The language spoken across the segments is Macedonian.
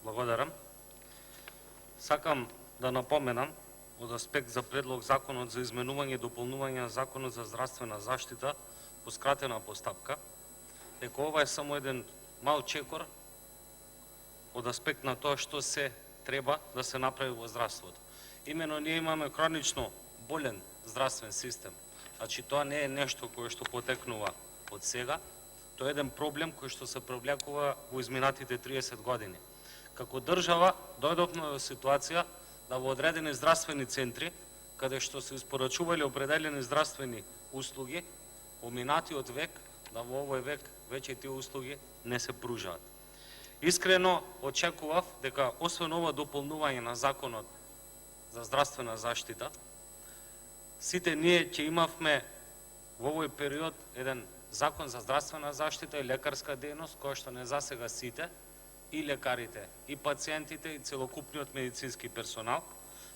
Благодарам. Сакам да напоменам од аспект за предлог законот за изменување и дополнување на законот за здравствена заштита по скратена постапка, дека ова е само еден мал чекор од аспект на тоа што се треба да се направи во здравството. Имено ние имаме хронично болен здравствен систем. Значи тоа не е нешто кое што потекнува од сега, тоа е еден проблем кој што се провлекува во изминатите 30 години. Како држава дојдовме во ситуација да во одредени здравствени центри, каде што се испорачувале определени здравствени услуги, во минатиот век, да во овој век веќе тие услуги не се пружаат. Искрено очекував дека освен ова дополнување на законот за здравствена заштита, сите ние ќе имавме во овој период еден закон за здравствена заштита и лекарска дејност, која што не засега сите, и лекарите, и пациентите, и целокупниот медицински персонал,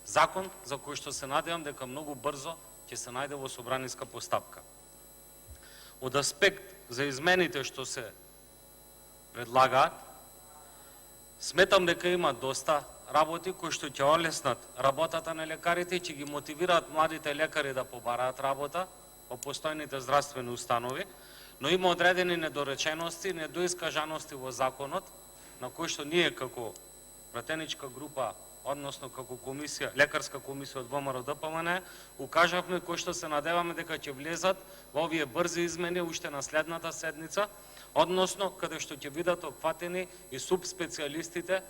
закон за кој што се надевам дека многу брзо ќе се најде во собраниска постапка. Од аспект за измените што се предлагаат, сметам дека има доста работи кои што ќе олеснат работата на лекарите и ќе ги мотивираат младите лекари да побараат работа во постојните здравствени установи, но има одредени недоречености, недоискажаности во законот, на кој што ние како пратеничка група, односно како комисија, лекарска комисија од ВМРО ДПМН, укажавме кој што се надеваме дека ќе влезат во овие брзи измени уште на следната седница, односно каде што ќе бидат опфатени и субспецијалистите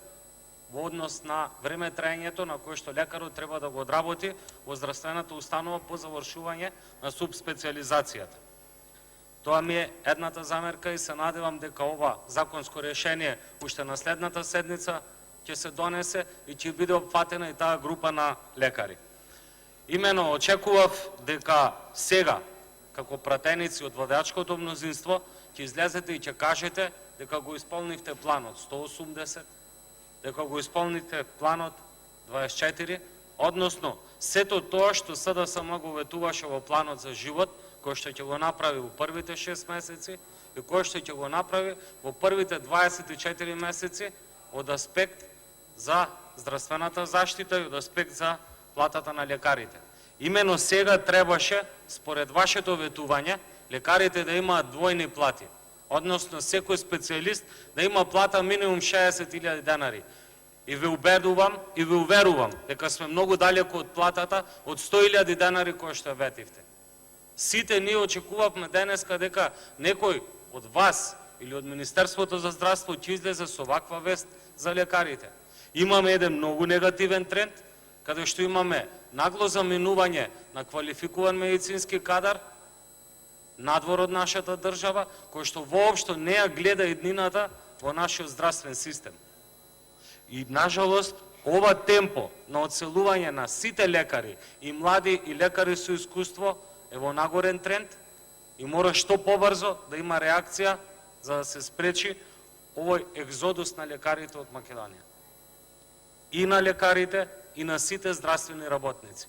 во однос на време траењето на кое што лекарот треба да го одработи во здравствената установа по завршување на субспецијализацијата. Тоа ми е едната замерка и се надевам дека ова законско решение уште на следната седница ќе се донесе и ќе биде опфатена и таа група на лекари. Имено очекував дека сега, како пратеници од владеачкото мнозинство, ќе излезете и ќе кажете дека го исполнивте планот 180, дека го исполнивте планот 24, односно сето тоа што СДСМ го ветуваше во планот за живот, кој што ќе го направи во првите 6 месеци и кој што ќе го направи во првите 24 месеци од аспект за здравствената заштита и од аспект за платата на лекарите. Имено сега требаше, според вашето ветување, лекарите да имаат двојни плати, односно секој специјалист да има плата минимум 60.000 денари. И ве убедувам и ве уверувам дека сме многу далеку од платата од 100.000 денари која што ветивте. Сите ние очекувавме денеска дека некој од вас или од Министерството за здравство ќе излезе со ваква вест за лекарите. Имаме еден многу негативен тренд, каде што имаме нагло заминување на квалификуван медицински кадар надвор од нашата држава, кој што воопшто не ја гледа иднината во нашиот здравствен систем. И, нажалост, ова темпо на одселување на сите лекари, и млади, и лекари со искуство, е во нагорен тренд и мора што побрзо да има реакција за да се спречи овој екзодус на лекарите од Македонија. И на лекарите, и на сите здравствени работници.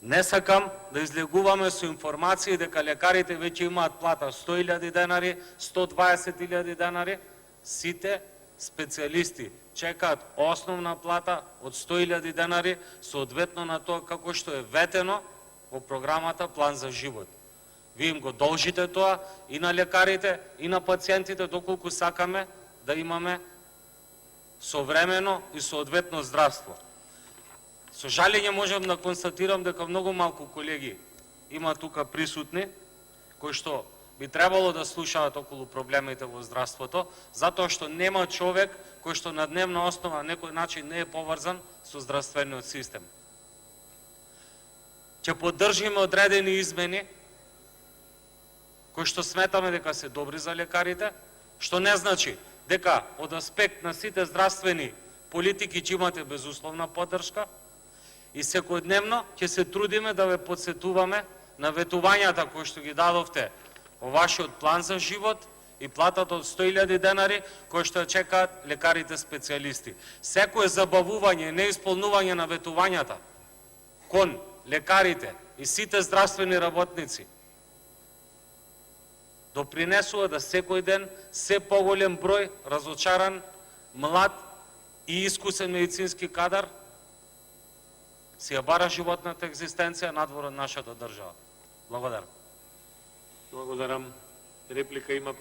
Не сакам да излегуваме со информации дека лекарите веќе имаат плата 100.000 денари, 120.000 денари, сите специјалисти чекаат основна плата од 100.000 денари, соодветно на тоа како што е ветено во програмата План за живот. Вие им го должите тоа и на лекарите, и на пациентите, доколку сакаме да имаме современо и соодветно здравство. Со жалење можам да констатирам дека многу малку колеги има тука присутни, кои што би требало да слушаат околу проблемите во здравството, затоа што нема човек кој што на дневна основа на некој начин не е поврзан со здравствениот систем. Ќе поддржиме одредени измени кои што сметаме дека се добри за лекарите, што не значи дека од аспект на сите здравствени политики ќе имате безусловна поддршка и секојдневно ќе се трудиме да ве подсетуваме на ветувањата кои што ги дадовте во вашиот план за живот и платата од 100.000 денари кои што чекаат лекарите специјалисти. Секое забавување и неисполнување на ветувањата кон лекарите и сите здравствени работници допринесува да секој ден се поголем број разочаран млад и искусен медицински кадар си ја бара животната екзистенција надвор од нашата држава. Благодарам. Благодарам. Реплика има